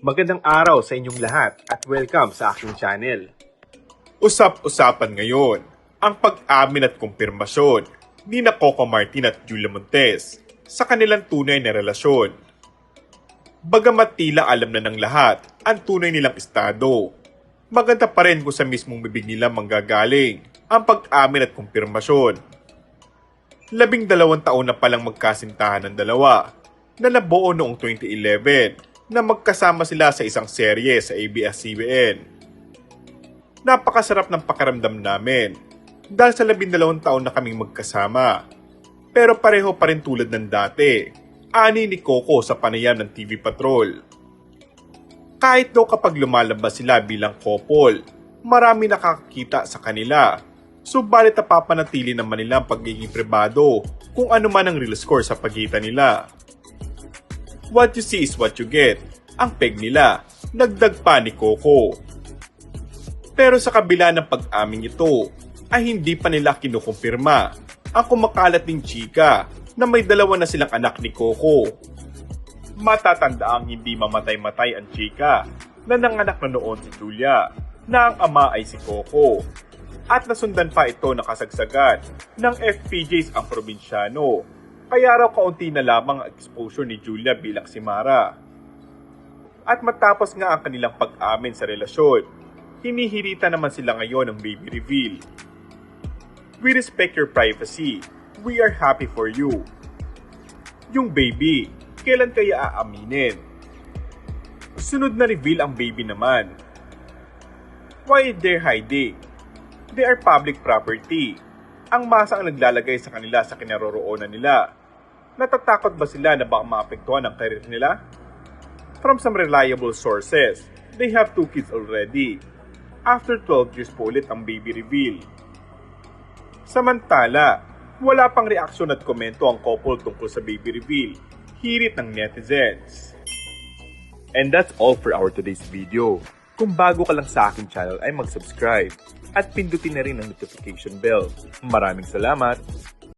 Magandang araw sa inyong lahat at welcome sa aking channel. Usap-usapan ngayon ang pag-amin at kumpirmasyon ni Coco Martin at Julia Montes sa kanilang tunay na relasyon. Bagamat tila alam na ng lahat ang tunay nilang estado, maganda pa rin kung sa mismong bibig nila manggagaling ang pag-amin at kumpirmasyon. 12 taon na palang magkasintahan ng dalawa na nabuo noong 2011 na magkasama sila sa isang serye sa ABS-CBN. Napakasarap ng pakiramdam namin dahil sa 12 taon na kaming magkasama. Pero pareho pa rin tulad ng dati, ani ni Coco sa panayam ng TV Patrol. Kahit daw kapag lumalabas sila bilang couple, marami nakakakita sa kanila. Subalit napapanatili naman nila ang pagiging pribado kung ano man ang real score sa pagitan nila. What you see is what you get, ang peg nila, nagdag pa ni Coco. Pero sa kabila ng pag-aming ito, ay hindi pa nila kinukumpirma ang kumakalat ng chika na may dalawa na silang anak ni Coco. Matatandaang hindi mamatay-matay ang chika na nanganak na noon si Julia, na ang ama ay si Coco. At nasundan pa ito na kasagsagan ng FPJs ang probinsyano, kaya raw kaunti na lamang ang exposure ni Julia bilang si Mara. At matapos nga ang kanilang pag-amin sa relasyon, hinihirita naman sila ngayon ng baby reveal. We respect your privacy. We are happy for you. Yung baby, kailan kaya aaminin? Sunod na reveal ang baby naman. Why they're hiding? They are public property. Ang masa ang naglalagay sa kanila sa kinaroroonan nila. Natatakot ba sila na baka maapektuhan ang career nila? From some reliable sources, they have 2 kids already. After 12 years po ulit ang baby reveal. Samantala, wala pang reaksyon at komento ang couple tungkol sa baby reveal. Hirit ng netizens. And that's all for our today's video. Kung bago ka lang sa aking channel ay mag-subscribe at pindutin na rin ang notification bell. Maraming salamat!